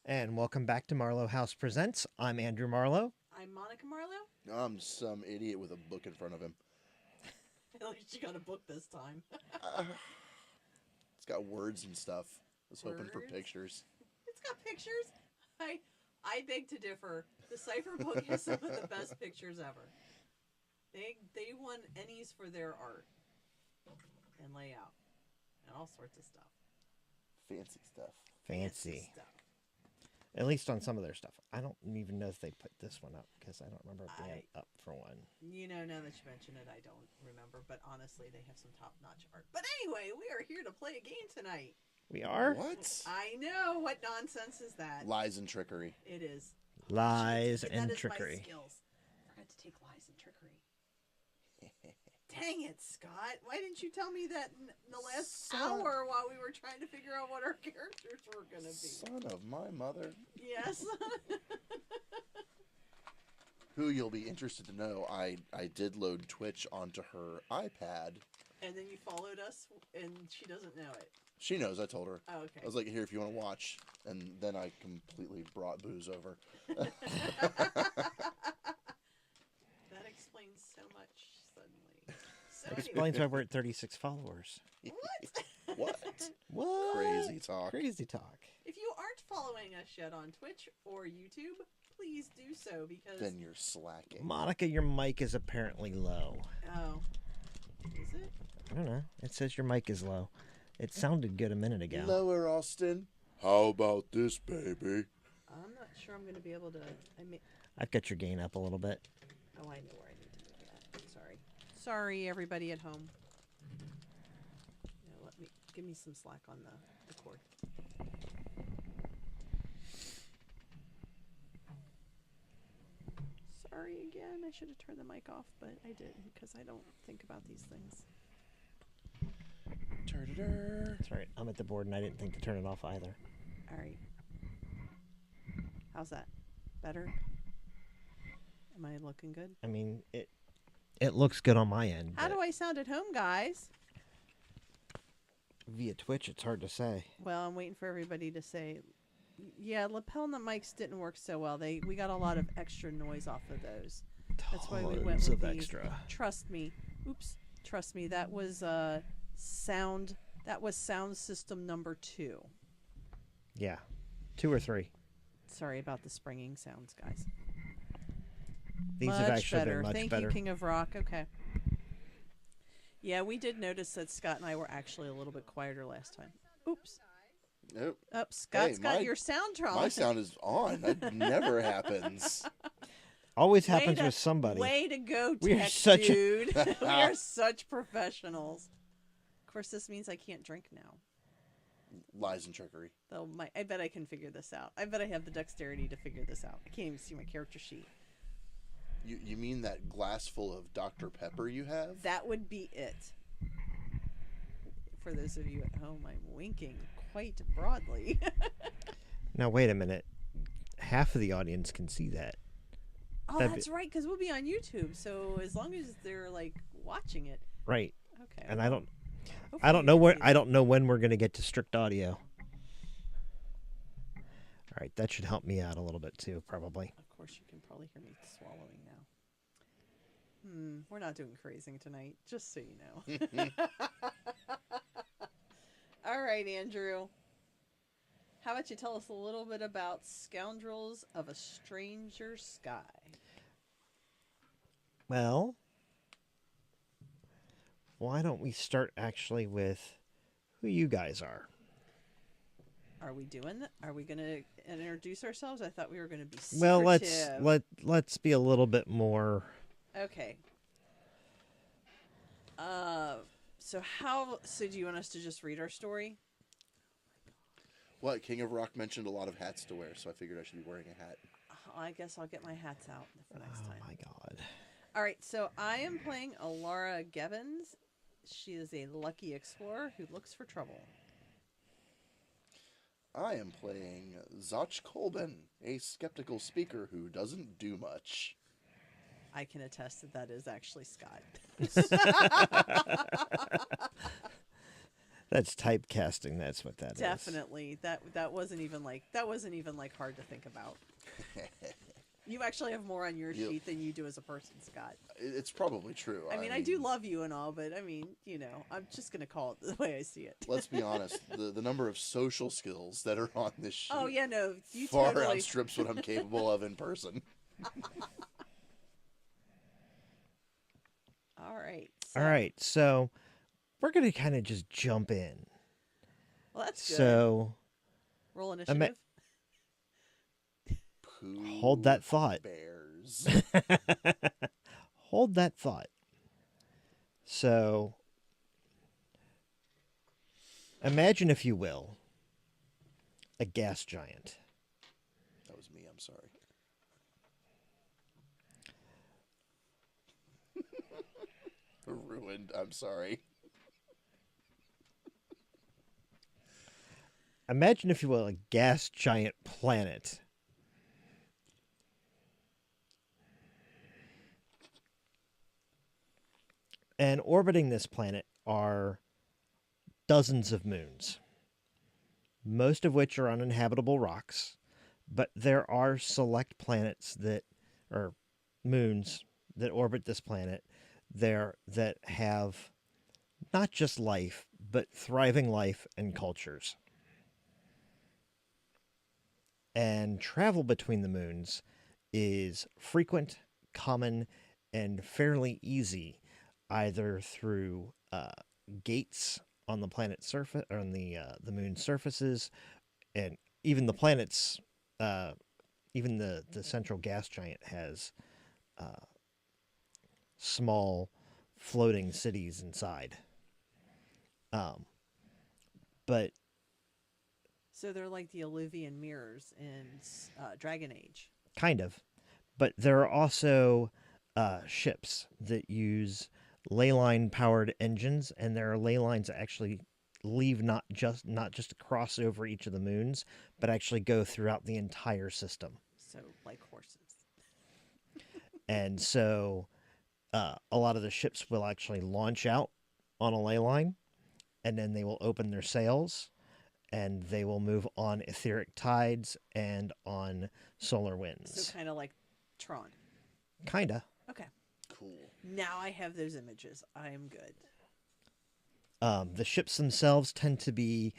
And welcome back to Marlowe House Presents. I'm Andrew Marlowe. I'm Monica Marlowe. I'm some idiot with a book in front of him. At least you got a book this time. It's got words and stuff. I was hoping for Words? pictures. It's got pictures. I beg to differ. The Cipher book has some of the best pictures ever. They won Ennies for their art and layout and all sorts of stuff. Fancy stuff. Fancy. Stuff. At least on some of their stuff. I don't even know if they put this one up because I don't remember it being up for one. You know, now that you mention it, I don't remember. But honestly, they have some top-notch art. But anyway, we are here to play a game tonight. We are? What? I know. What nonsense is that? Lies and trickery. It is. Lies Shit, and that is trickery. My skills. I forgot to take lies and trickery. Dang it, Scott. Why didn't you tell me that in the last hour while we were trying to figure out what our characters were going to be? Son of my mother. Yes. Who you'll be interested to know, I did load Twitch onto her iPad. And then you followed us, and she doesn't know it. She knows, I told her. Oh, okay. I was like, here, if you want to watch. And then I completely brought booze over. That explains so much suddenly. So Explains why we're at 36 followers. What? What? What? Crazy talk. Crazy talk. If you aren't following us yet on Twitch or YouTube, please do so because... Then you're slacking. Monica, your mic is apparently low. Oh. Is it? I don't know. It says your mic is low. It sounded good a minute ago. Lower, Austin. How about this, baby? I'm not sure I'm going to be able to... I've got your gain up a little bit. Oh, I know where I need to move that. Sorry. Sorry, everybody at home. Yeah, give me some slack on the cord. Sorry again. I should have turned the mic off, but I didn't because I don't think about these things. Sorry, I'm at the board and I didn't think to turn it off either. All right. How's that? Better? Am I looking good? I mean, it looks good on my end. How do I sound at home, guys? Via Twitch, it's hard to say. Well, I'm waiting for everybody to say, yeah, lapel mics didn't work so well. We got a lot of extra noise off of those. That's why we went Tons with of these. extra. Trust me. Oops. Trust me. That was sound. That was sound system number 2. Yeah, 2 or 3. Sorry about the springing sounds, guys. These much have actually better. been much Thank better. you, King of Rock. Okay. Yeah, we did notice that Scott and I were actually a little bit quieter last time. Oops. Nope. Scott's got your sound trauma. My sound is on. That never happens. Always happens with somebody. Way to go, We are tech such dude. We are such professionals. Of course, this means I can't drink now. Lies and trickery. Though I bet I can figure this out. I bet I have the dexterity to figure this out. I can't even see my character sheet. You mean that glass full of Dr. Pepper you have? That would be it. For those of you at home, I'm winking quite broadly. Now, wait a minute. Half of the audience can see that. Oh, that's right, because we'll be on YouTube. So as long as they're like watching it, Right. okay. And I don't Hopefully know you where can I don't know when we're going to get to strict audio. All right, that should help me out a little bit too, probably. Of course, you can probably hear me swallowing now. We're not doing crazing tonight, just so you know. All right, Andrew. How about you tell us a little bit about Scoundrels of a Stranger Sky? Well, why don't we start actually with who you guys are? Are we doing that? Are we going to introduce ourselves? I thought we were going to be secretive. Well, let's be a little bit more. Okay. So do you want us to just read our story? What? King of Rock mentioned a lot of hats to wear, so I figured I should be wearing a hat. I guess I'll get my hats out for next time. Oh my God. All right, so I am playing Olara Gevens. She is a lucky explorer who looks for trouble. I am playing Zotch Colbin, a skeptical speaker who doesn't do much. I can attest that is actually Scott. That's typecasting. That's what that is. Definitely. That wasn't even like hard to think about. You actually have more on your Yep. sheet than you do as a person, Scott. It's probably true. I mean, I do love you and all, but I mean, I'm just gonna call it the way I see it. Let's be honest. The number of social skills that are on this sheet Oh yeah, no, you far totally. outstrips what I'm capable of in person. All right. All right, so we're gonna kind of just jump in. Well, that's good. So Roll initiative. hold that thought. Bears. Hold that thought. So imagine, if you will, a gas giant. That was me. I'm sorry. Ruined. I'm sorry. Imagine, if you will, a gas giant planet. And orbiting this planet are dozens of moons, most of which are uninhabitable rocks, but there are select planets or moons that orbit this planet there that have not just life, but thriving life and cultures. And travel between the moons is frequent, common, and fairly easy, either through gates on the planet's surface, or on the moon's surfaces, and even the planets. Even the central gas giant has small floating cities inside. But So they're like the Olivian mirrors in Dragon Age. kind of. But there are also ships that use ley line powered engines, and there are ley lines that actually leave not just across over each of the moons, but actually go throughout the entire system. So like horses. And so a lot of the ships will actually launch out on a ley line, and then they will open their sails, and they will move on etheric tides and on solar winds. So kind of like Tron. Kinda. Okay. Cool. Now I have those images. I am good. The ships themselves tend to be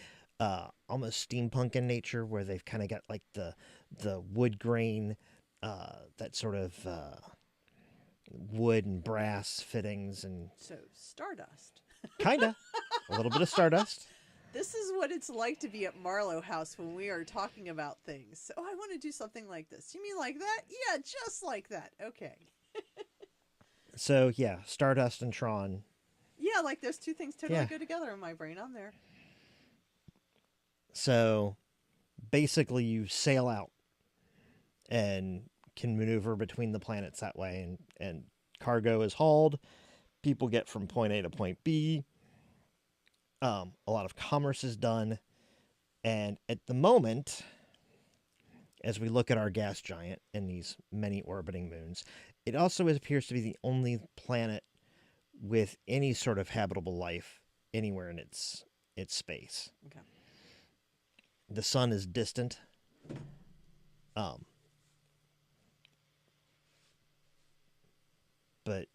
almost steampunk in nature, where they've kind of got like the wood grain, that sort of wood and brass fittings, and So Stardust. kinda a little bit of stardust. This is what it's like to be at Marlowe House when we are talking about things. So I want to do something like this. You mean like that? Yeah, just like that. Okay. So yeah, stardust and Tron. Yeah, like those two things totally Yeah. go together in my brain. I'm there. So basically, you sail out and can maneuver between the planets that way, and cargo is hauled. People get from point A to point B. A lot of commerce is done. And at the moment, as we look at our gas giant and these many orbiting moons, it also appears to be the only planet with any sort of habitable life anywhere in its space. Okay. The sun is distant. But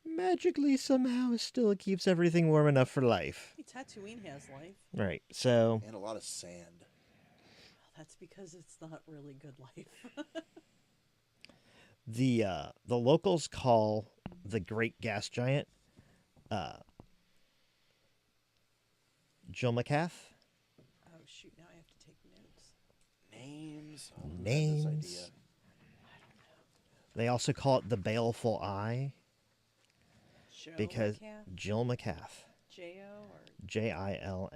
magically somehow still keeps everything warm enough for life. Hey, Tatooine has life. Right. So And a lot of sand. Well, that's because it's not really good life. the locals call the great gas giant Jilmakath. Oh shoot! Now I have to take notes. Names. Oh, who had this Names. idea? They also call it the baleful eye, Joe because McCath? Jilmakath. J-O or Jilmakath.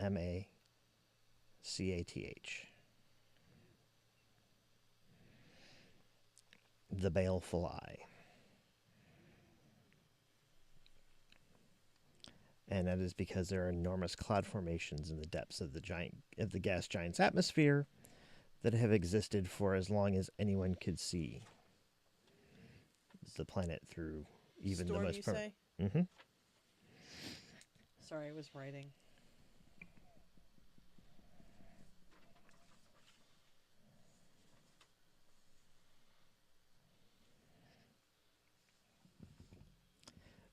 The baleful eye. And that is because there are enormous cloud formations in the depths of the gas giant's atmosphere that have existed for as long as anyone could see the planet through even Storm, the most you say? Mm-hmm. Sorry, I was writing.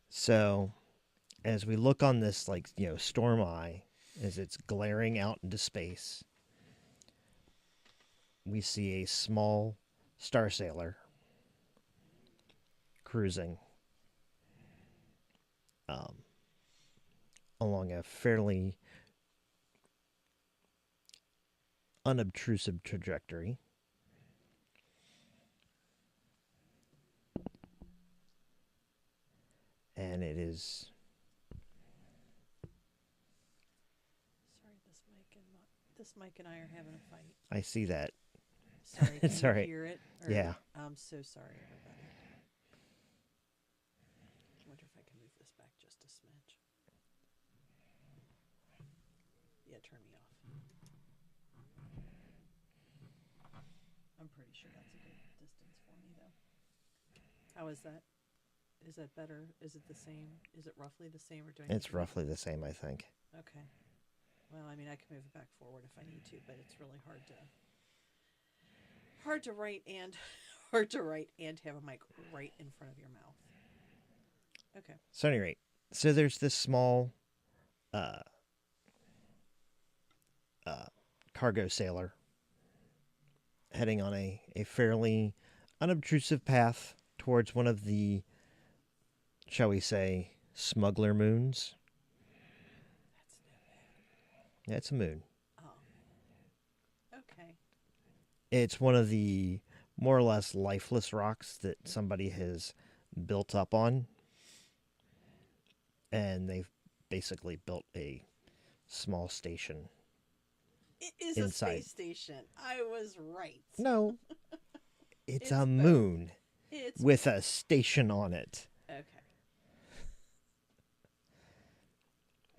So, as we look on this, like, storm eye, as it's glaring out into space, we see a small star sailor cruising um, along a fairly unobtrusive trajectory. And it is. Sorry, this mic and I are having a fight. I see that. Sorry, can It's you all right. hear it? Yeah. I'm so sorry, everybody. I wonder if I can move this back just a smidge. Yeah, turn me off. I'm pretty sure that's a good distance for me, though. How is that? Is that better? Is it the same? Is it roughly the same, or do I need It's to move roughly the same, I think. it? Okay. Well, I mean, I can move it back forward if I need to, but it's really hard to write and have a mic right in front of your mouth. Okay. So, at any rate, so there's this small cargo sailor heading on a fairly unobtrusive path towards one of the, shall we say, smuggler moons. That's no moon. Yeah, it's a moon. Oh. Okay. It's one of the more or less lifeless rocks that somebody has built up on. And they've basically built a small station. It is inside. a space station. I was right. No, it's a both. moon It's with a station on it. okay.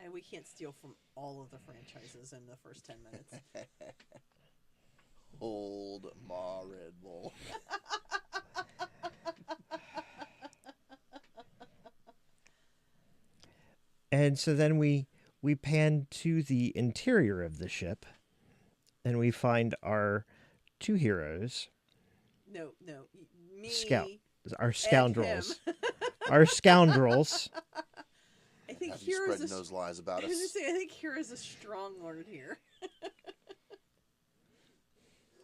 And we can't steal from all of the franchises in the first 10 minutes. Old Ma Red Bull. And so then we pan to the interior of the ship, and we find our two heroes, No, me. our scoundrels, him. our scoundrels. I think Have you here is spreading those lies about I was gonna us? say, I think here is a strong word here.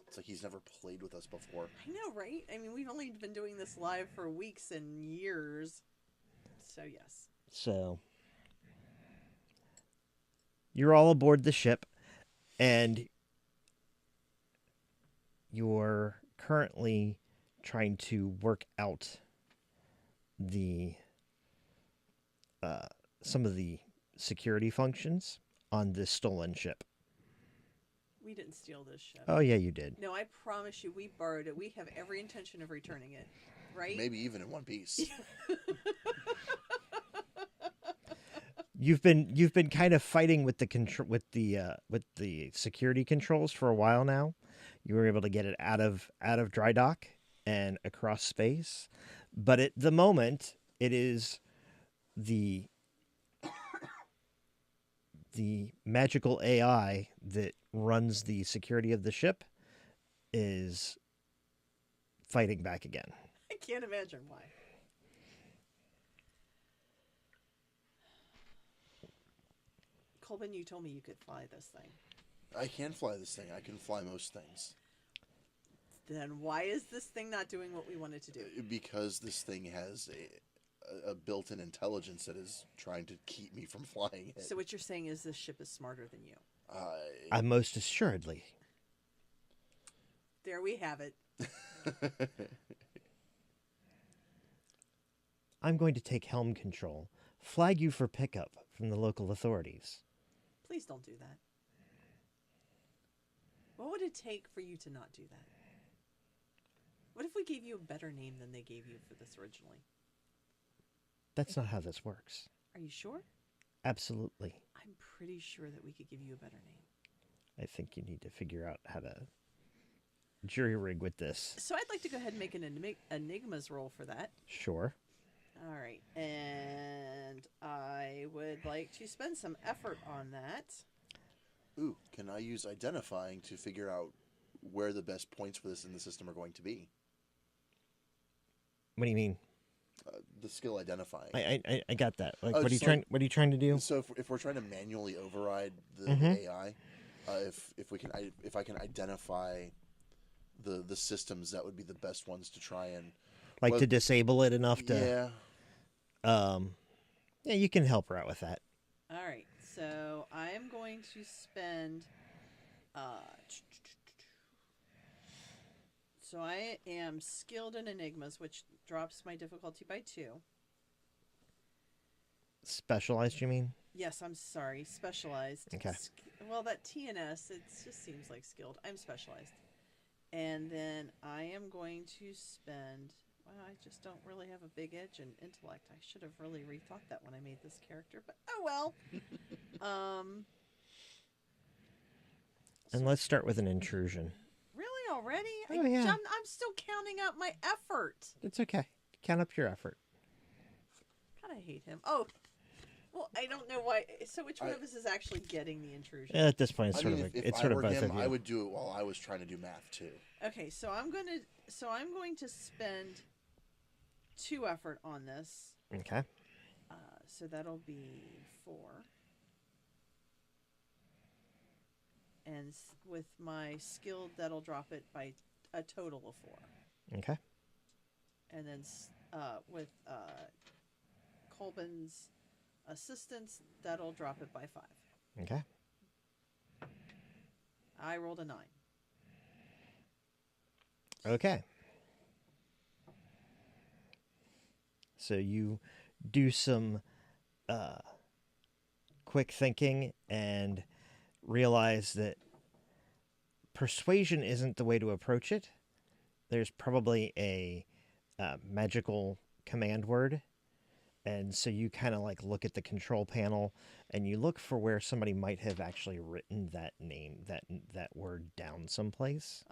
It's like he's never played with us before. I know, right? I mean, we've only been doing this live for weeks and years. So, yes. So you're all aboard the ship, and you're currently trying to work out the some of the security functions on this stolen ship. We didn't steal this ship. Oh yeah, you did. No, I promise you, we borrowed it. We have every intention of returning it. Right? Maybe even in one piece. You've been kind of fighting with the security controls for a while now. You were able to get it out of dry dock and across space, but at the moment it is the magical AI that runs the security of the ship is fighting back again. I can't imagine why. Colbin, you told me you could fly this thing. I can fly this thing. I can fly most things. Then why is this thing not doing what we want it to do? Because this thing has a built-in intelligence that is trying to keep me from flying it. So what you're saying is this ship is smarter than you. Most assuredly. There we have it. I'm going to take helm control. Flag you for pickup from the local authorities. Please don't do that. What would it take for you to not do that? What if we gave you a better name than they gave you for this originally? That's not how this works. Are you sure? Absolutely. I'm pretty sure that we could give you a better name. I think you need to figure out how to jury rig with this. So I'd like to go ahead and make an Enigma's roll for that. Sure. All right. And I would I'd like to spend some effort on that. Ooh, can I use identifying to figure out where the best points for this in the system are going to be? What do you mean? The skill identifying. I got that. Like, Oh, what are you just trying? like- What are you trying to do? So if we're trying to manually override the Mhm. AI, if I can identify the systems, that would be the best ones to try and Like well, to disable it enough to. yeah. Yeah, you can help her out with that. All right, so I am going to spend. So I am skilled in enigmas, which drops my difficulty by 2. Specialized, you mean? Yes, I'm sorry, specialized. Okay. Well, that TNS, it just seems like skilled. I'm specialized. And then I am going to spend. Well, I just don't really have a big edge in intellect. I should have really rethought that when I made this character, but oh well. And let's start with an intrusion. Really already? Oh, yeah. I'm still counting up my effort. It's okay. Count up your effort. God, I hate him. Oh, well, I don't know why. So which one of us is actually getting the intrusion? At this point, it's I sort mean, of if it's I sort of were both him, of you. I would do it while I was trying to do math too. Okay, so I'm going to spend 2 effort on this. Okay. So that'll be 4. And with my skilled, that'll drop it by a total of 4. Okay. And then with Colbin's assistance, that'll drop it by 5. Okay. I rolled a 9. Okay. So you do some quick thinking and realize that persuasion isn't the way to approach it. There's probably a magical command word. And so you kind of like look at the control panel and you look for where somebody might have actually written that name, that word down someplace.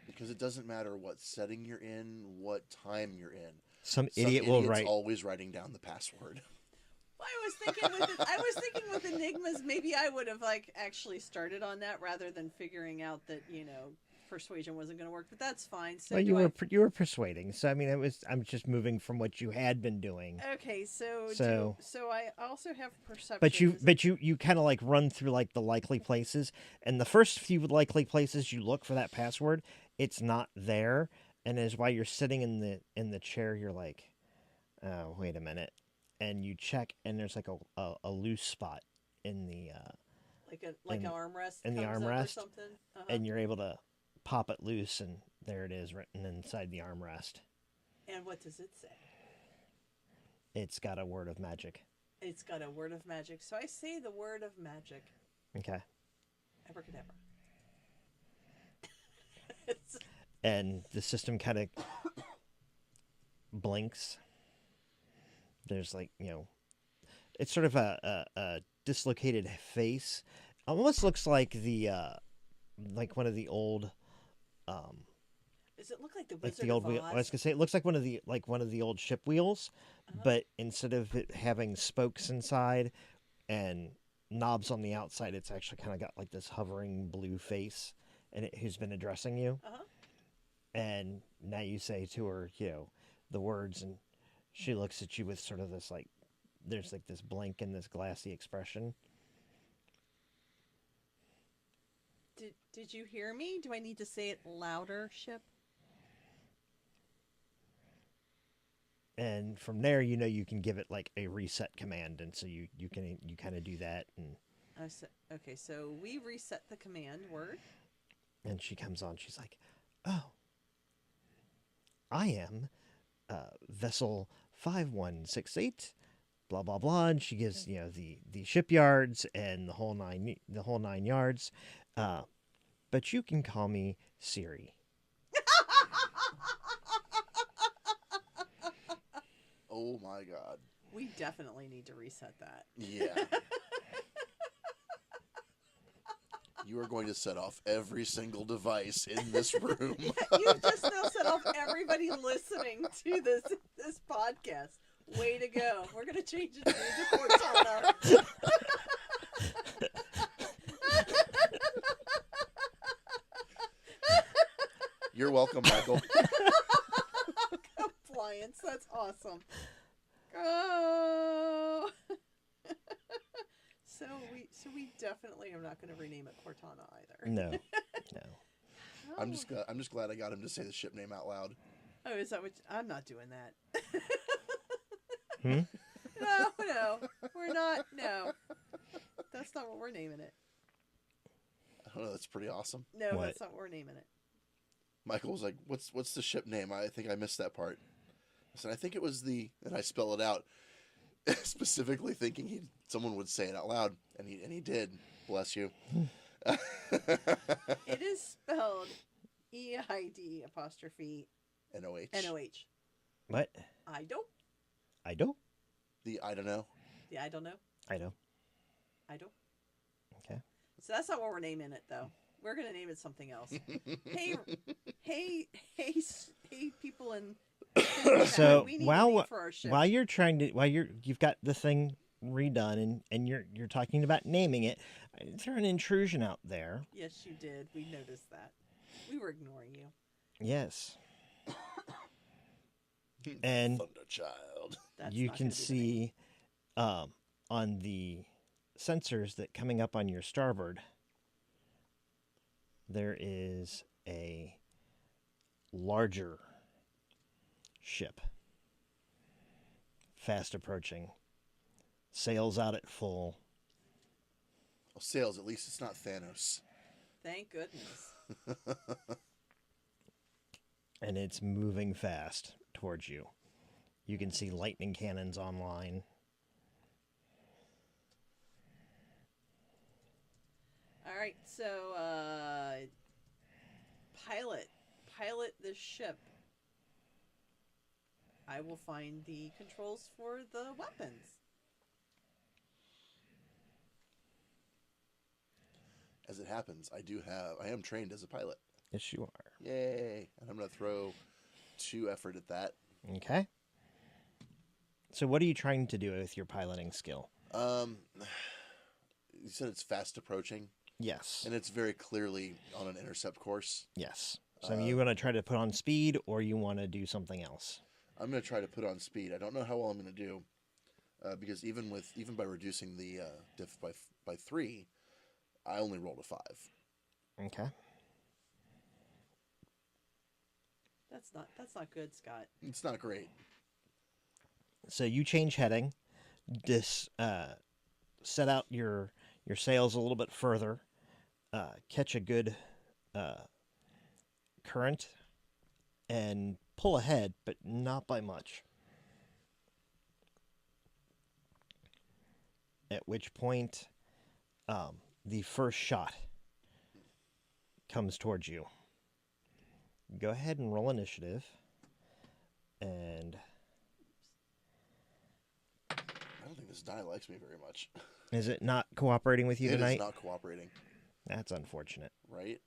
Because it doesn't matter what setting you're in, what time you're in. Some idiot will idiot's write. always writing down the password. Well, I was thinking with enigmas, maybe I would have like actually started on that rather than figuring out that persuasion wasn't going to work. But that's fine. So Well, you were persuading. So I mean, I'm just moving from what you had been doing. Okay, so I also have perception. But you kind of like run through like the likely places, and the first few likely places you look for that password, it's not there, and as while you're sitting in the chair, you're like, oh, wait a minute, and you check, and there's like a loose spot in the an armrest in the comes up or armrest, something, and you're able to pop it loose, and there it is written inside the armrest. And what does it say? It's got a word of magic. It's got a word of magic. So I say the word of magic. Okay. Abracadabra. And the system kind of blinks. There's like, it's sort of a dislocated face. Almost looks like the like one of the old does it look like the like Wizard the old of wheel. Oz? I was gonna say it looks like one of the old ship wheels, but instead of it having spokes inside and knobs on the outside, it's actually kind of got like this hovering blue face, and who's been addressing you. And now you say to her, the words, and she looks at you with sort of this like, there's like this blank and this glassy expression. Did you hear me? Do I need to say it louder, ship? And from there, you can give it like a reset command, and so you kind of do that, and okay, so we reset the command word. And she comes on. She's like, "Oh, I am vessel 5168, blah blah blah." And she gives the shipyards and the whole nine yards. But you can call me Siri. Oh my god. We definitely need to reset that. Yeah. You are going to set off every single device in this room. You've just now set off everybody listening to this podcast. Way to go. We're going to change it to Cortana. You're welcome, Michael. Compliance. That's awesome. Oh. So we definitely are not going to rename it Cortana either. No. Oh. I'm just glad I got him to say the ship name out loud. Oh, is that what? I'm not doing that. Hmm? No, we're not. No, that's not what we're naming it. I don't know. That's pretty awesome. No, What? that's not what we're naming it. Michael was like, "What's the ship name?" I think I missed that part. I said, "I think it was the," and I spell it out, specifically thinking someone would say it out loud, and he did. Bless you. It is spelled EID apostrophe NOH. NOH. What? I don't. I don't. The I don't know. Yeah, I don't know. I don't. I don't. Okay. So that's not what we're naming it, though. We're gonna name it something else. hey, people in. So we need a while name for our ship. while you've got the thing redone and you're talking about naming it, is there an intrusion out there? Yes, you did. We noticed that. We were ignoring you. Yes. And Thunderchild. That's you not can gonna be the name. see on the sensors that coming up on your starboard, there is a larger ship fast approaching, sails out at full. Oh, sails. At least it's not Thanos. Thank goodness. And it's moving fast towards you. You can see lightning cannons online. All right, so pilot this ship. I will find the controls for the weapons. As it happens, I am trained as a pilot. Yes, you are. Yay! And I'm gonna throw 2 effort at that. Okay. So what are you trying to do with your piloting skill? You said it's fast approaching, Yes. and it's very clearly on an intercept course. Yes. So you want to try to put on speed, or you want to do something else? I'm going to try to put on speed. I don't know how well I'm going to do, because even by reducing the diff by 3, I only rolled a 5. Okay. That's not good, Scott. It's not great. So you change heading, set out your sails a little bit further, catch a good current, and pull ahead, but not by much. At which point, the first shot comes towards you. Go ahead and roll initiative. And I don't think this die likes me very much. is it not cooperating with you It tonight? is not cooperating, That's unfortunate. right?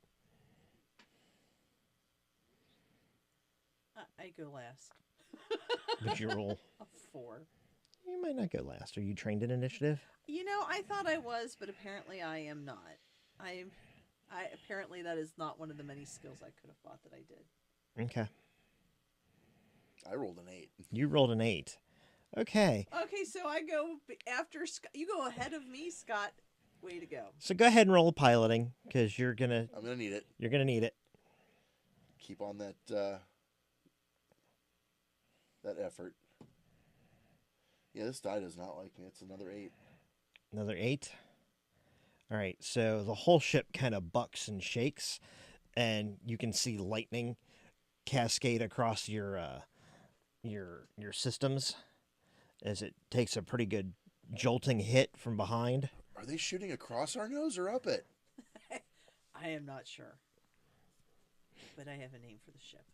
I go last. But you roll. A 4. You might not go last. Are you trained in initiative? You know, I thought I was, but apparently I am not. I apparently that is not one of the many skills I could have thought that I did. Okay. I rolled an 8. You rolled an 8. Okay. Okay, so I go after Scott. You go ahead of me, Scott. Way to go. So go ahead and roll piloting, because you're I'm gonna need it. gonna need it. Keep on that that effort. Yeah, this die does not like me. It's another 8. Another 8. All right. So the whole ship kind of bucks and shakes, and you can see lightning cascade across your systems as it takes a pretty good jolting hit from behind. Are they shooting across our nose or up it? I am not sure, but I have a name for the ship.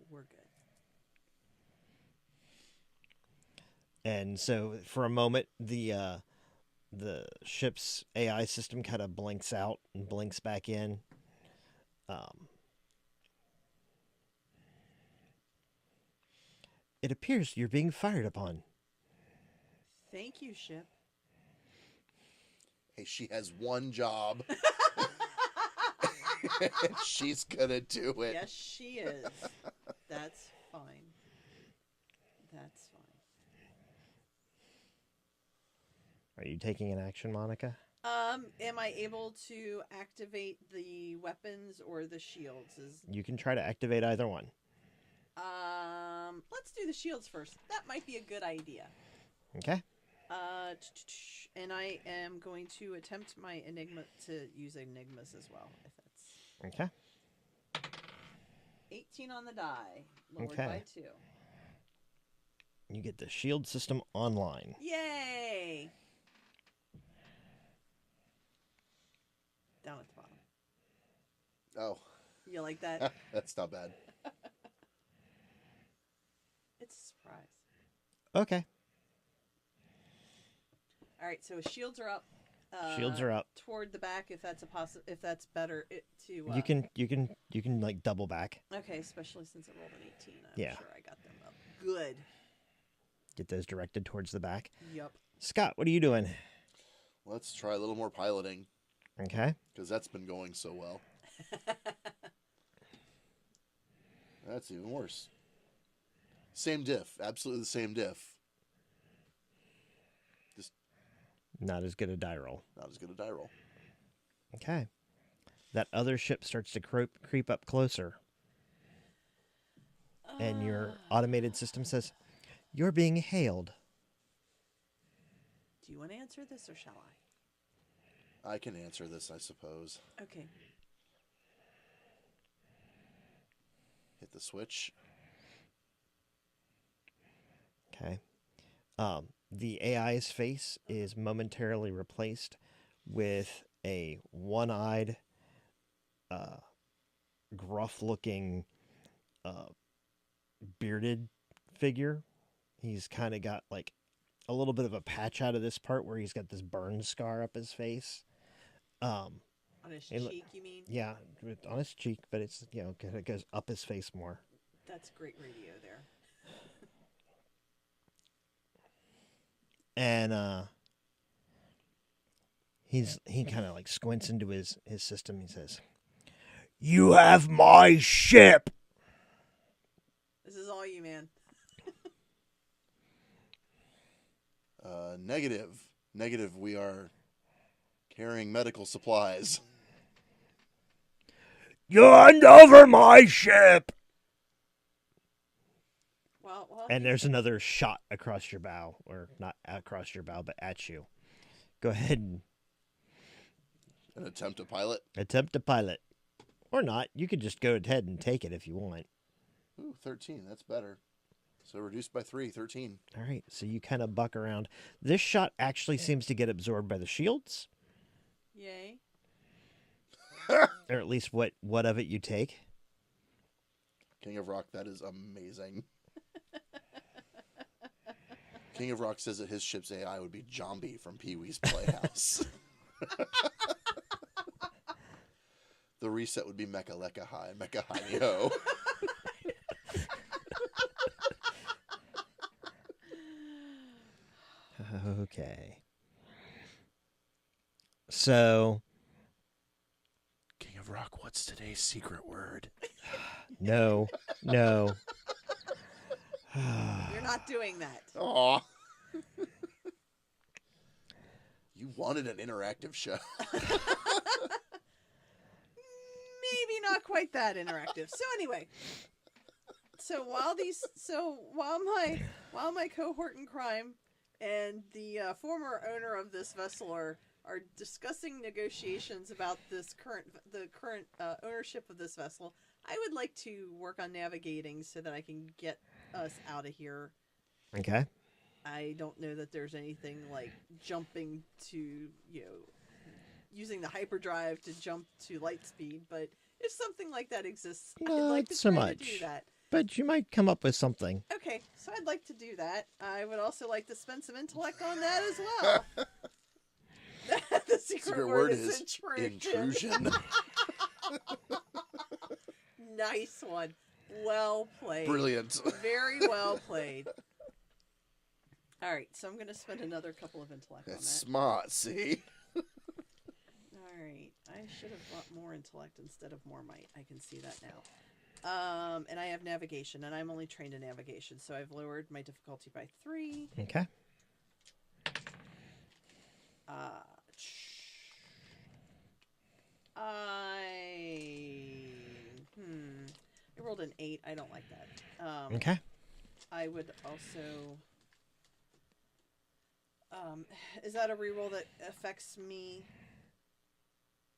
We're good. And so for a moment, the ship's AI system kind of blinks out and blinks back in. It appears you're being fired upon. Thank you, ship. Hey, she has one job. And she's gonna do it. Yes, she is. That's fine. That's fine. Are you taking an action, Monica? Am I able to activate the weapons or the shields? You can try to activate either one. Let's do the shields first. That might be a good idea. Okay. And I am going to attempt my enigma to use enigmas as well. If that's Okay. 18 on the die, lowered Okay. by 2. You get the shield system online. Yay! Down at the bottom. Oh, You like that? that's not bad. It's a surprise. Okay. All right, so shields are up. Shields are up. Toward the back, if that's if that's better to. You can like double back. Okay, especially since I rolled an 18. I'm Yeah. sure I got them up. Good. Get those directed towards the back. Yep. Scott, what are you doing? Let's try a little more piloting, Okay. because that's been going so well. That's even worse. Same diff. Absolutely the same diff. Just Not as good a die roll. not as good a die roll. Okay. That other ship starts to creep up closer. And your automated system says, "You're being hailed." Do you want to answer this or shall I? I can answer this, I suppose. Okay. Hit the switch. Okay. The AI's face is momentarily replaced with a one-eyed, gruff-looking, bearded figure. He's kind of got like a little bit of a patch out of this part where he's got this burn scar up his face. On his cheek, you mean? Yeah, on his cheek, but it's, it goes up his face more. That's great radio there. And he kind of like squints into his system. He says, "You have my ship." This is all you, man. Negative. Negative, we are carrying medical supplies. "You hand over my ship." Well, And there's another shot across your bow, or not across your bow, but at you. Go ahead and An attempt to pilot. attempt to pilot. Or not. You could just go ahead and take it if you want. Ooh, 13. That's better. So reduced by 3, 13. All right, so you kind of buck around. This shot actually seems to get absorbed by the shields, Yay. or at least what of it you take. King of Rock, that is amazing. King of Rock says that his ship's AI would be Zombie from Pee-wee's Playhouse. The reset would be Mecha Leka High, Mecha High Ho. Okay. So, King of Rock, what's today's secret word? no. You're not doing that. Aw. You wanted an interactive show. Maybe not quite that interactive. So anyway, while my cohort in crime and the former owner of this vessel are discussing negotiations about the current ownership of this vessel, I would like to work on navigating so that I can get us out of here. Okay. I don't know that there's anything like jumping to, using the hyperdrive to jump to light speed, but if something like that exists, I'd like to Not so try much. to do that. But you might come up with something. Okay, so I'd like to do that. I would also like to spend some intellect on that as well. The secret word is intrusion. intrusion. Nice one. Well played. Brilliant. Very well played. All right, so I'm going to spend another couple of intellect on that. Smart, see? All right, I should have bought more intellect instead of more might. I can see that now. And I have navigation, and I'm only trained in navigation, so I've lowered my difficulty by 3. Okay. I rolled an 8. I don't like that. Okay. I would also. Is that a reroll that affects me?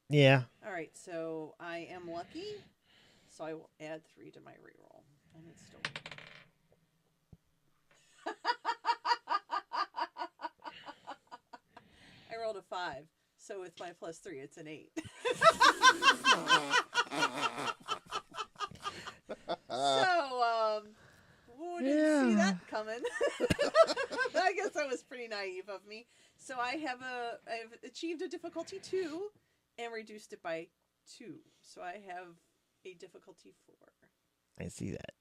Yeah. All right, so I am lucky, so I will add 3 to my reroll, and it's still. I rolled a 5, so with my plus 3, it's an 8. So, didn't see that coming. I guess that was pretty naive of me. So I've achieved a difficulty 2 and reduced it by 2. So I have a difficulty 4. I see that.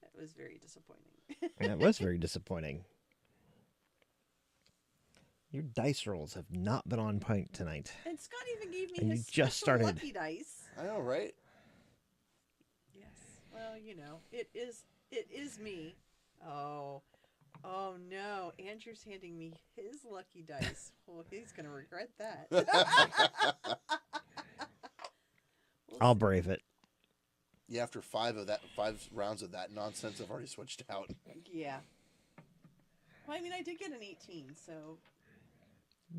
That was very disappointing. That was very disappointing. Your dice rolls have not been on point tonight. And Scott even gave me And his you just special started. lucky dice. I know, right? Yes. Well, you know, it is me. Oh no. Andrew's handing me his lucky dice. Well, he's going to regret that. I'll brave it. Yeah, after 5 rounds of that nonsense, I've already switched out. Yeah. Well, I mean, I did get an 18, so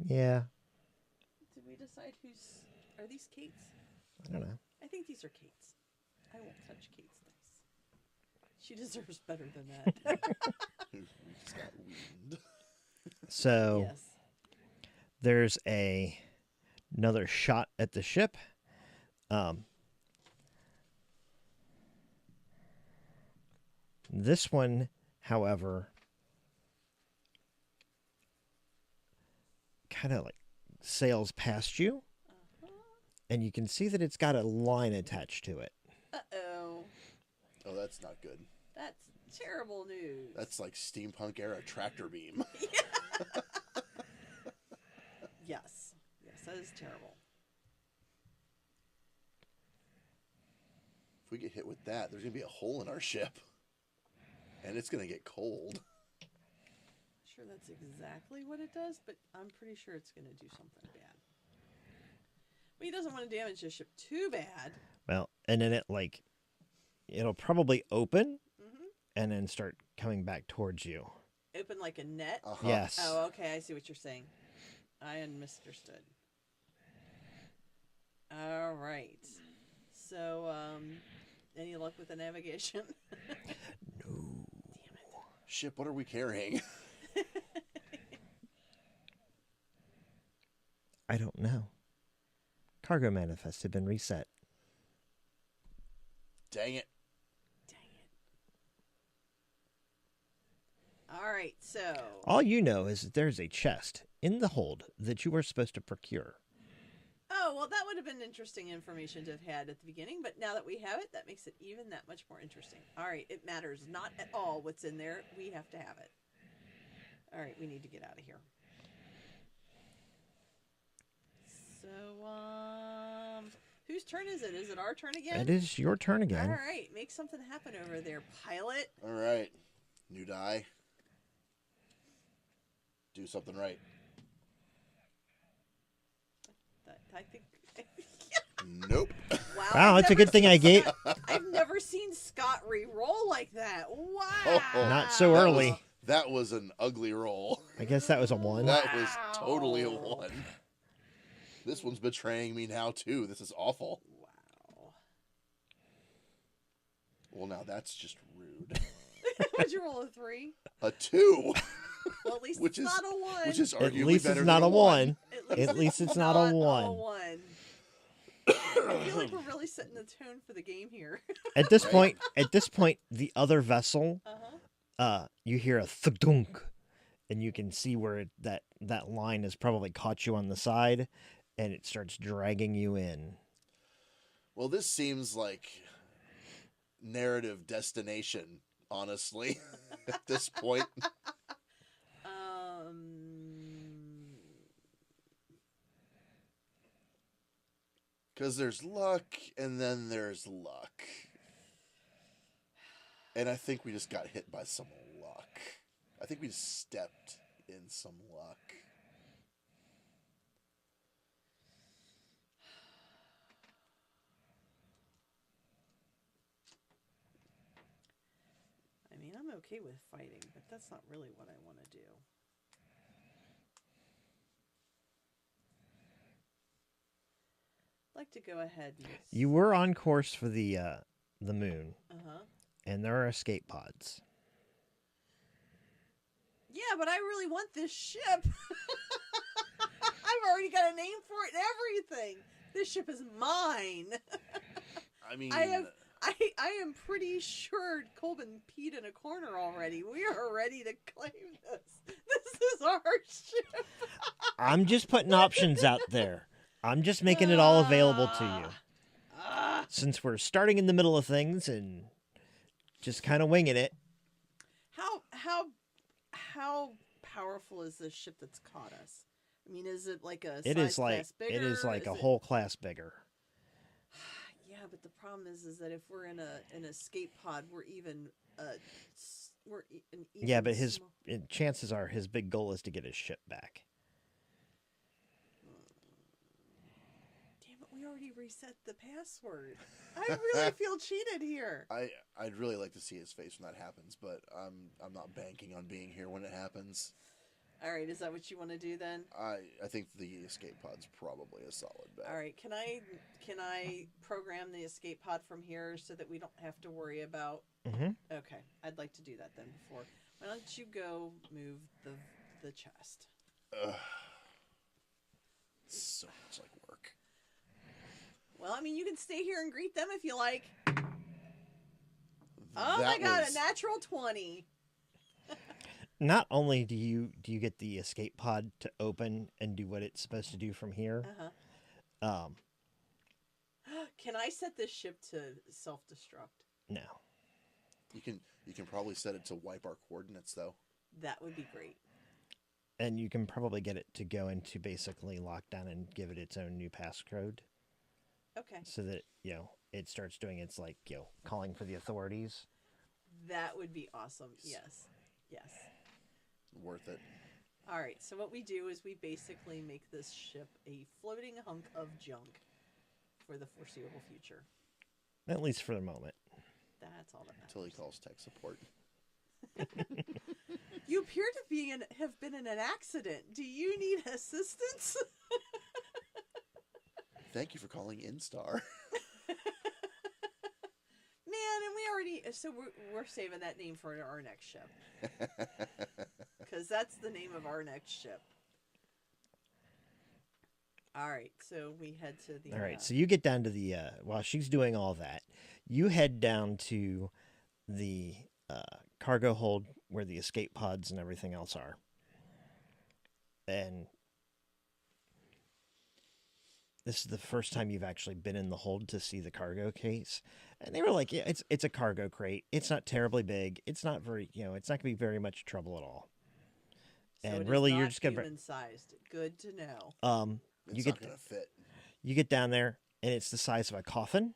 Yeah. did we decide are these Kate's? I don't know. I think these are Kate's. I won't touch Kate's dice. She deserves better than that. We just got weaned. So Yes. there's another shot at the ship. This one, however, kind of like sails past you, and you can see that it's got a line attached to it. Uh-oh. Oh, that's not good. That's terrible news. That's like steampunk era tractor beam. Yes. Yes, that is terrible. If we get hit with that, there's going to be a hole in our ship. And it's going to get cold. Sure that's exactly what it does, but I'm pretty sure it's going to do something bad. Well, he doesn't want to damage the ship too bad. Well, and then it'll probably open Mm-hmm. and then start coming back towards you. Open like a net? Uh-huh. Yes. Oh, okay. I see what you're saying. I misunderstood. All right. So, any luck with the navigation? No. Ship, what are we carrying? I don't know. Cargo manifests have been reset. Dang it. Dang it. All right, so. All you know is that there's a chest in the hold that you were supposed to procure. Oh, well, that would have been interesting information to have had at the beginning, but now that we have it, that makes it even that much more interesting. All right, it matters not at all what's in there. We have to have it. All right, we need to get out of here. So, whose turn is it? Is it our turn again? It is your turn again. All right, make something happen over there, pilot. All right. New die. Do something right. I think. Nope. Wow, I've it's a never good thing seen I gave. I've never seen Scott re-roll like that. Wow. Oh, Not so that early. That was an ugly roll. I guess that was a 1. That was totally a 1. This one's betraying me now, too. This is awful. Wow. Well, now that's just rude. Would you roll a 3? A 2. Well, at least Which it's is- not a 1. Which is At arguably least better it's not than a 1. At least it's not a 1. I feel like we're really setting the tone for the game here. At this Right. point, the other vessel, Uh-huh. you hear a thudunk, and you can see where that line has probably caught you on the side, and it starts dragging you in. Well, this seems like narrative destination, honestly, at this point. Because there's luck, and then there's luck. And I think we just got hit by some luck. I think we just stepped in some luck. I mean, I'm okay with fighting, but that's not really what I want to do. I'd like to go ahead and... You were on course for the moon, Uh-huh. and there are escape pods. Yeah, but I really want this ship. I've already got a name for it and everything. This ship is mine. I mean... I am pretty sure Colbin peed in a corner already. We are ready to claim this. This is our ship. I'm just putting options out there. I'm just making it all available to you. Since we're starting in the middle of things and just kind of winging it. How powerful is this ship that's caught us? I mean, is it like a It size is like class bigger? it is like a whole class bigger. Yeah, but the problem is that if we're in an escape pod, we're even Yeah, but chances are his big goal is to get his ship back. Damn it, we already reset the password. I really feel cheated here. I'd really like to see his face when that happens, but I'm not banking on being here when it happens. All right, is that what you want to do then? I think the escape pod's probably a solid bet. All right, can I program the escape pod from here so that we don't have to worry about? Mm-hmm. Okay, I'd like to do that then before. Why don't you go move the chest? So much like work. Well, I mean, you can stay here and greet them if you like. Oh my god, a natural 20. Not only do you get the escape pod to open and do what it's supposed to do from here. Uh-huh. Can I set this ship to self-destruct? No. You can probably set it to wipe our coordinates though. That would be great. And you can probably get it to go into basically lockdown and give it its own new passcode. Okay. So that, it starts doing its calling for the authorities. That would be awesome. Yes. Yes. Worth it. All right. So what we do is we basically make this ship a floating hunk of junk for the foreseeable future. At least for the moment. That's all that matters. Until he calls tech support. You appear to have been in an accident. Do you need assistance? Thank you for calling Instar. Man, and we already... So we're saving that name for our next ship. Because that's the name of our next ship. All right, so we head to the... All right, so you get down to the... while she's doing all that, you head down to the cargo hold where the escape pods and everything else are. And this is the first time you've actually been in the hold to see the cargo case. And they were like, yeah, it's a cargo crate. It's not terribly big. It's not very, it's not going to be very much trouble at all. So and it really, is you're not just going to... human-sized. Good to know. It's not going to fit. You get down there, and it's the size of a coffin.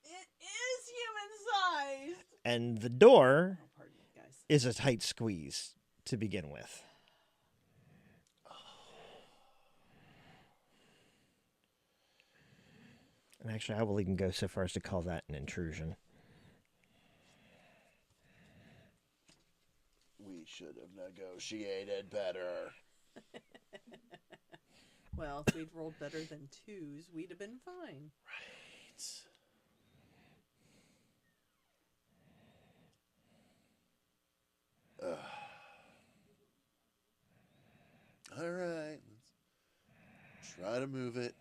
It is human-sized! And the door Oh, pardon me, guys. is a tight squeeze to begin with. And actually, I will even go so far as to call that an intrusion. We should have negotiated better. Well, if we'd rolled better than 2s, we'd have been fine. Right. All right. Let's try to move it.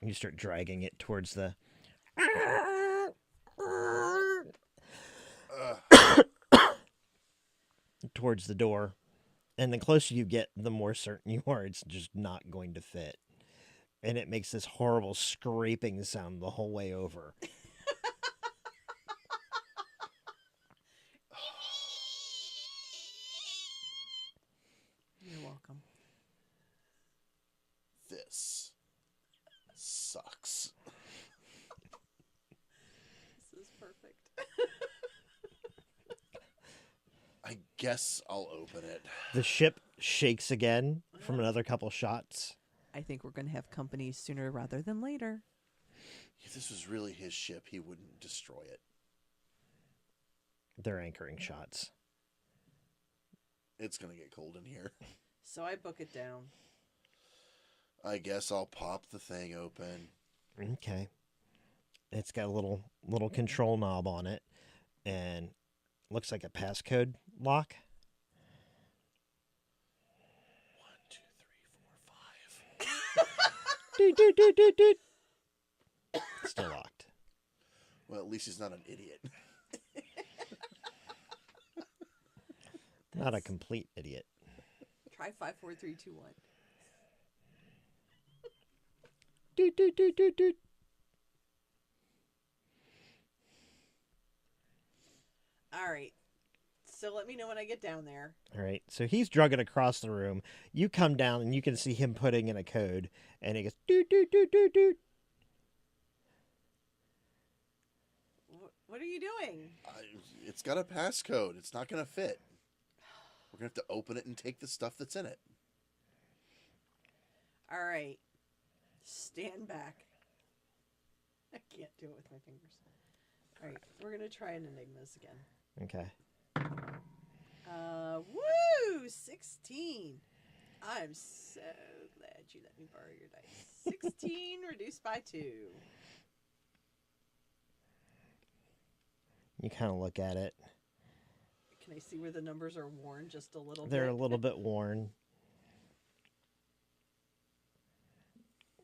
You start dragging it towards the... towards the door. And the closer you get, the more certain you are it's just not going to fit. And it makes this horrible scraping sound the whole way over. I guess I'll open it. The ship shakes again from another couple shots. I think we're going to have company sooner rather than later. If this was really his ship, he wouldn't destroy it. They're anchoring shots. It's going to get cold in here. So I book it down. I guess I'll pop the thing open. Okay. It's got a little control knob on it, and looks like a passcode lock. 1, 2, 3, 4, 5. Doot, doot, doot, doot, doot. Still locked. Well, at least he's not an idiot. Not a complete idiot. Try 5, 4, 3, 2, 1. Doot, doot, doot, doot, doot. All right. So let me know when I get down there. All right. So he's drugging across the room. You come down and you can see him putting in a code, and he goes doot, doot, doot, doot, doot. What are you doing? It's got a passcode. It's not going to fit. We're going to have to open it and take the stuff that's in it. All right. Stand back. I can't do it with my fingers. All right. We're going to try an Enigmas again. Okay. Woo! 16. I'm so glad you let me borrow your dice. 16 reduced by 2. You kind of look at it. Can I see where the numbers are worn just a little bit? They're a little bit worn.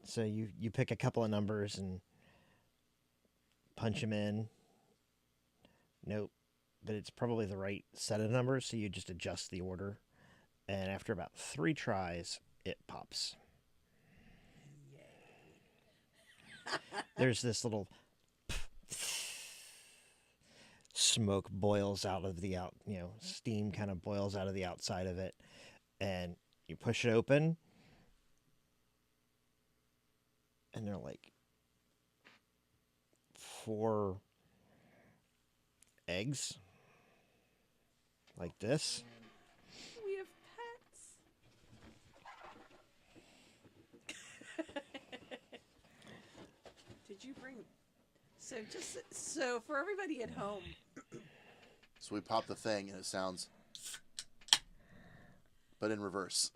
So you pick a couple of numbers and punch them in. Nope. But it's probably the right set of numbers, so you just adjust the order. And after about 3 tries, it pops. Yay. There's this little smoke boils out of the steam kind of boils out of the outside of it. And you push it open. And they're like 4 eggs. Like this. We have pets. Did you bring... So for everybody at home... So we pop the thing and it sounds... But in reverse.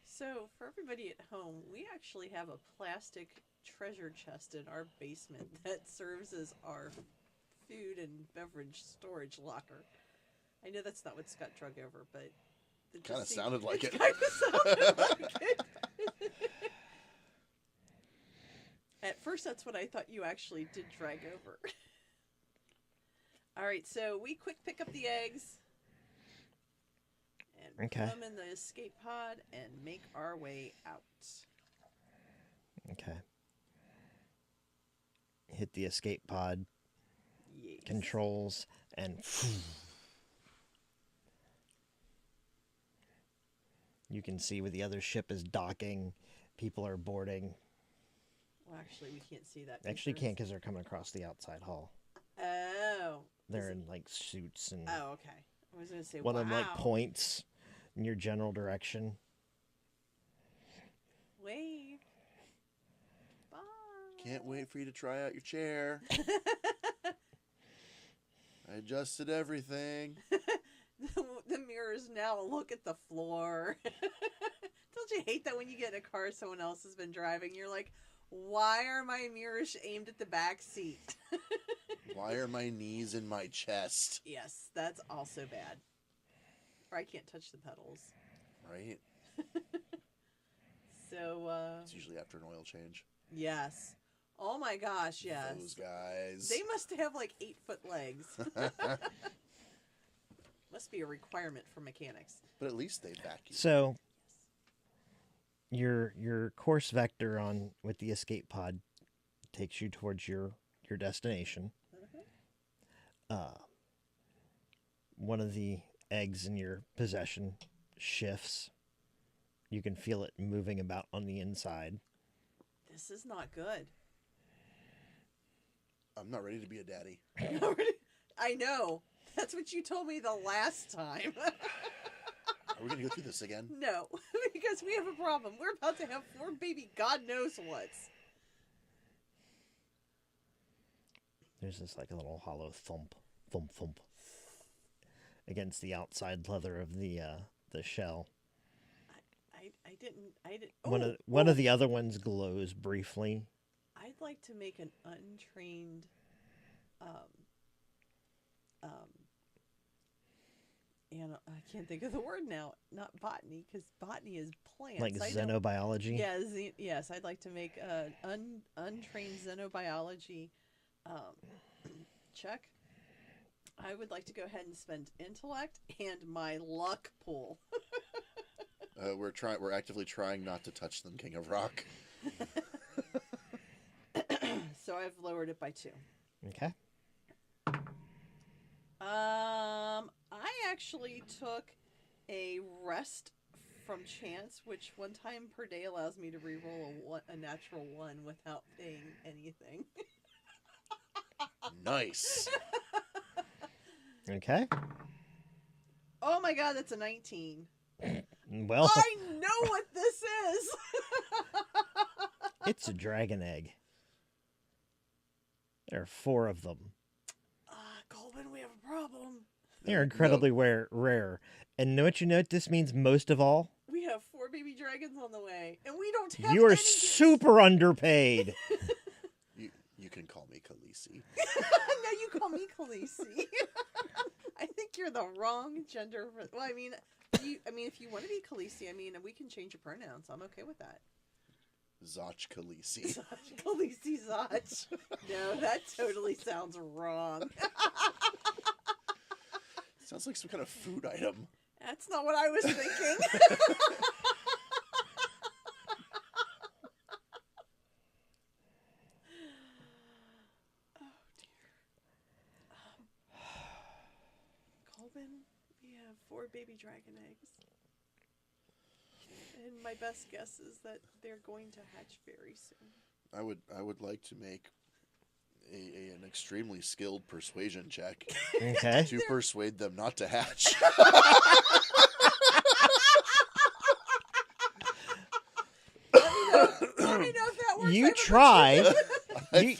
So for everybody at home, we actually have a plastic treasure chest in our basement that serves as our food and beverage storage locker. I know that's not what Scott drug over, but it Kind of just sounded like it. Kind of sounded like it. At first, that's what I thought you actually did drag over. All right, so we quick pick up the eggs and Okay. put them in the escape pod and make our way out. Okay. Hit the escape pod Yes. controls and you can see where the other ship is docking. People are boarding. Well, actually, we can't see that. Actually can't because they're coming across the outside hall. Oh. They're in like suits and Oh, okay. I was going to say, one wow. of them like points in your general direction. Wave. Bye. Can't wait for you to try out your chair. I adjusted everything. The mirrors now look at the floor. Don't you hate that when you get in a car someone else has been driving? You're like, why are my mirrors aimed at the back seat? Why are my knees in my chest? Yes, that's also bad. Or I can't touch the pedals. Right? So, It's usually after an oil change. yes. Oh my gosh, yes. Those guys. They must have like 8-foot legs. Must be a requirement for mechanics. But at least they vacuum. So your course vector on with the escape pod takes you towards your destination. One of the eggs in your possession shifts. You can feel it moving about on the inside. This is not good. I'm not ready to be a daddy. I know. That's what you told me the last time. Are we gonna go through this again? No, because we have a problem. We're about to have 4 baby God knows what's. There's this like a little hollow thump, thump, thump against the outside leather of the shell. I didn't. One of the other ones glows briefly. I'd like to make an untrained, and I can't think of the word now. Not botany, because botany is plants. Like xenobiology. Yeah, yes. I'd like to make an untrained xenobiology check. I would like to go ahead and spend intellect and my luck pool. We're actively trying not to touch them, King of Rock. So I've lowered it by 2. Okay. I actually took a rest from chance, which 1 time per day allows me to reroll a natural 1 without paying anything. Nice. Okay. Oh my god, that's a 19. Well, I know what this is. it's a dragon egg. There are 4 of them. Colvin, we have a problem. They're incredibly rare. And know what this means most of all? We have 4 baby dragons on the way, and we don't have You are any... super underpaid. You can call me Khaleesi. No, you call me Khaleesi. I think you're the wrong gender for... Well, if you want to be Khaleesi, we can change your pronouns. I'm okay with that. Zotch Khaleesi. Khaleesi Zotch. No, that totally sounds wrong. Sounds like some kind of food item. That's not what I was thinking. Oh, dear. Colvin, we have 4 baby dragon eggs. And my best guess is that they're going to hatch very soon. I would like to make an extremely skilled persuasion check Okay. to persuade them not to hatch. Let me know if that works. You try. I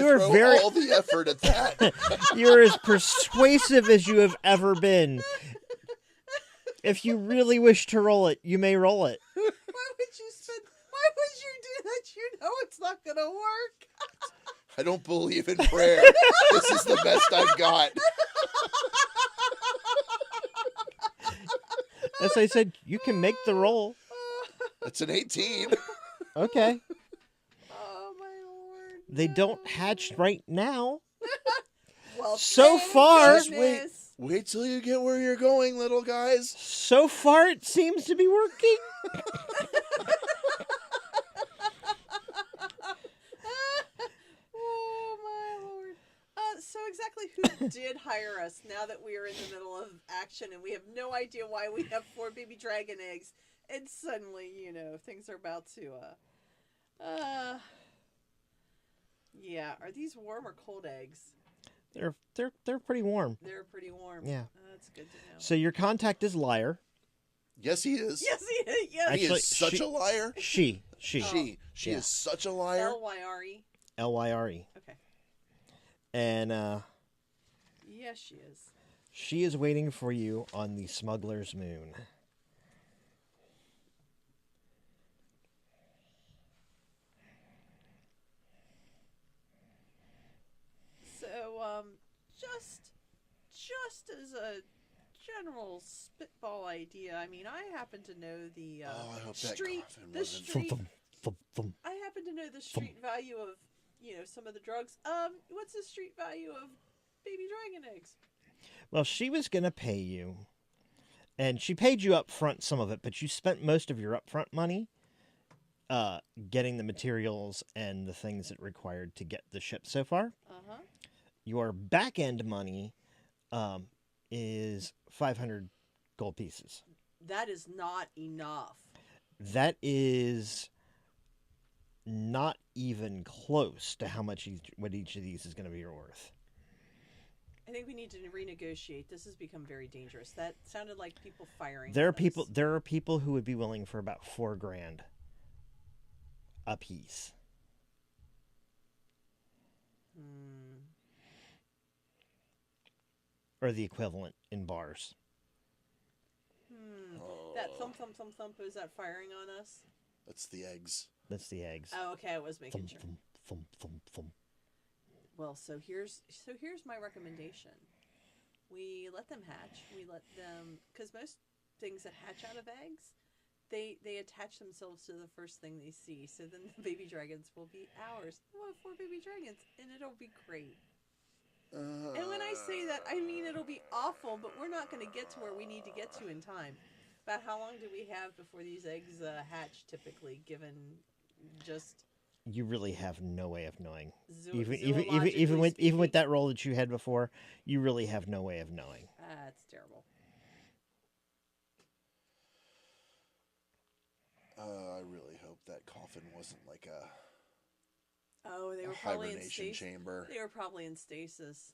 are throw very all the effort at that. You're as persuasive as you have ever been. If you really wish to roll it, you may roll it. Why would you do that? You know it's not gonna work. I don't believe in prayer. This is the best I've got. As I said, you can make the roll. That's an 18. Okay. Oh my lord. They don't hatch right now. Well, So thank far- goodness. Wait till you get where you're going, little guys. So far, it seems to be working. Oh my lord. So exactly who did hire us now that we are in the middle of action and we have no idea why we have 4 baby dragon eggs and suddenly, things are about to yeah, are these warm or cold eggs? They're pretty warm. They're pretty warm. Yeah. That's good to know. So your contact is Liar. Yes, he is. Yes, he is. Yes. He Actually, is such a liar. She She Yeah. is such a liar. Lyre. Lyre. Okay. And Yes, she is. she is waiting for you on the Smuggler's Moon. So, just as a general spitball idea, I happen to know the I hope street, that coffin the wasn't. street. Thump, thump, thump. I happen to know the street value of, some of the drugs. What's the street value of baby dragon eggs? Well, she was going to pay you, and she paid you up front some of it, but you spent most of your upfront money getting the materials and the things it required to get the ship so far. Uh-huh. Your back-end money is 500 gold pieces. That is not enough. That is not even close to how much what each of these is going to be worth. I think we need to renegotiate. This has become very dangerous. That sounded like people firing. There are on people. us. There are people who would be willing for about $4,000 a piece. Hmm. Or the equivalent in bars. That thump, thump, thump, thump. Is that firing on us? That's the eggs. That's the eggs. Oh, okay. I was making Thump, sure. thump, thump, thump, thump. Well, so here's my recommendation. We let them hatch. We let them, because most things that hatch out of eggs, they attach themselves to the first thing they see. So then the baby dragons will be ours. We'll have 4 baby dragons, and it'll be great. And when I say that, I mean it'll be awful, but we're not going to get to where we need to get to in time. About how long do we have before these eggs hatch, typically, given just You really have no way of knowing. zoologically Even with speaking? that role that you had before, you really have no way of knowing. That's terrible. I really hope that coffin wasn't like a Oh, they were probably in hibernation stasis. chamber. They were probably in stasis.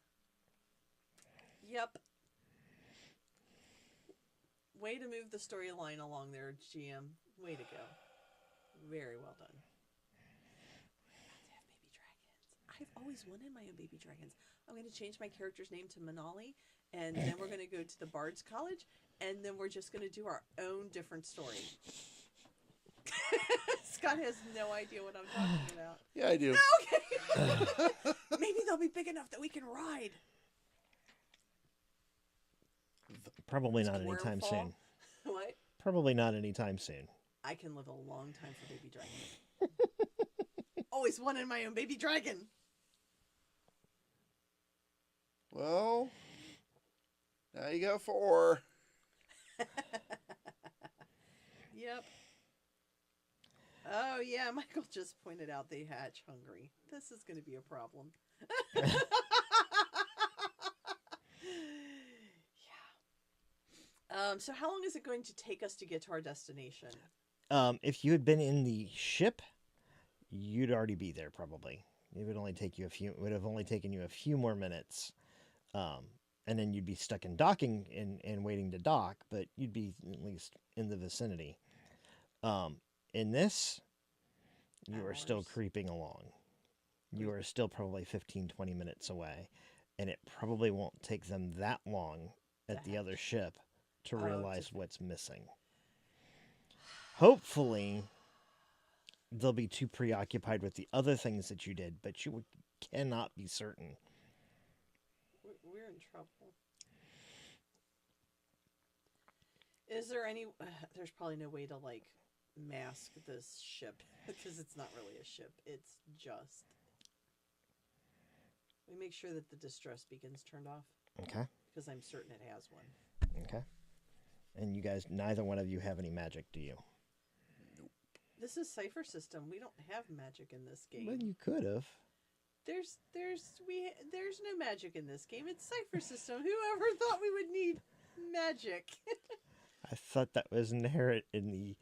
Yep. Way to move the storyline along there, GM. Way to go. Very well done. About to have baby dragons. I've always wanted my own baby dragons. I'm going to change my character's name to Manali, and then we're going to go to the Bard's College, and then we're just going to do our own different story. Scott has no idea what I'm talking about. Yeah, I do. Okay. Maybe they'll be big enough that we can ride. Probably not anytime Squirrel soon. What? Probably not anytime soon. I can live a long time for baby dragons. Always wanted my own baby dragon. Well, now you got 4. Yep. Oh, yeah, Michael just pointed out they hatch hungry. This is going to be a problem. Yeah. So how long is it going to take us to get to our destination? If you had been in the ship, you'd already be there probably. It would only take you It would have only taken you a few more minutes, and then you'd be stuck in docking and waiting to dock. But you'd be at least in the vicinity. In this, you are still Hours. creeping along. You are still probably 15, 20 minutes away, and it probably won't take them that long at the other ship to realize what's missing. Hopefully, they'll be too preoccupied with the other things that you did, but you cannot be certain. We're in trouble. Is there any... there's probably no way to, like, mask this ship, because it's not really a ship. It's just... We make sure that the distress beacon's turned off, Okay. because I'm certain it has one. Okay. And you guys, neither one of you have any magic, do you? This is Cypher System. We don't have magic in this game. Well, you could have. There's no magic in this game. It's Cypher System. Whoever thought we would need magic? I thought that was inherent in the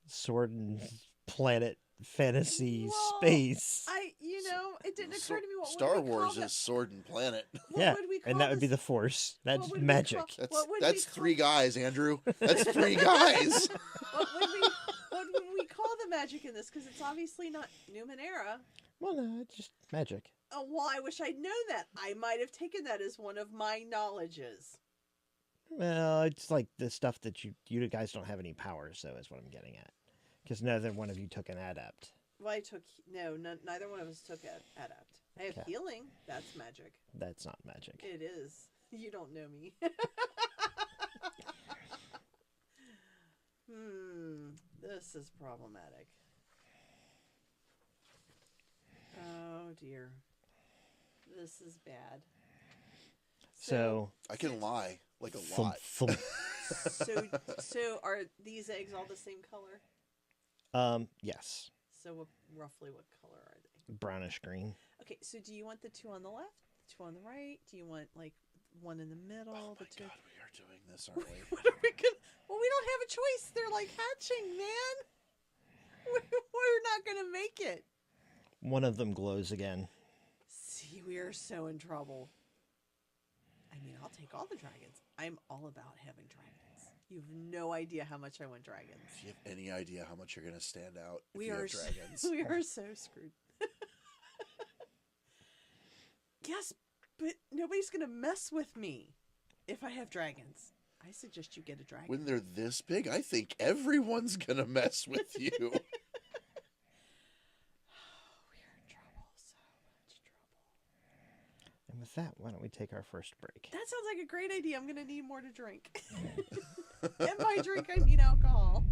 Sword and Planet fantasy space. It didn't occur to me what Star would we Wars call is Sword and Planet. What Yeah, would we call and that would be this? the Force. That's What would we magic. call- What would That's we 3 guys, Andrew. That's 3 guys. What would we call the magic in this? Because it's obviously not Numenera. Well, no, it's just magic. Oh, well, I wish I'd known that. I might have taken that as one of my knowledges. Well, it's like the stuff that you guys don't have any powers, so is what I'm getting at. Because neither one of you took an adept. Well, neither one of us took adept. I have Okay. healing. That's magic. That's not magic. It is. You don't know me. This is problematic. Oh dear. This is bad. So I can lie like a thump, lot. thump. So are these eggs all the same color? Yes, So roughly what color are they? brownish green. Okay, so do you want the 2 on the left, the 2 on the right? Do you want like one in the middle? Oh my the 2? god, we are doing this, aren't we? What are we gonna? Well, we don't have a choice. They're like hatching, man. We're not gonna make it. One of them glows again. See, we are so in trouble. mean, I'll take all the dragons. I'm all about having dragons. You have no idea how much I want dragons. If you have any idea how much you're going to stand out if We you are have dragons. We are so screwed. Yes, but nobody's going to mess with me if I have dragons. I suggest you get a dragon. When they're this big, I think everyone's going to mess with you. We are in trouble. So much trouble. And with that, why don't we take our first break? That sounds like a great idea. I'm going to need more to drink. And by drink, I mean alcohol.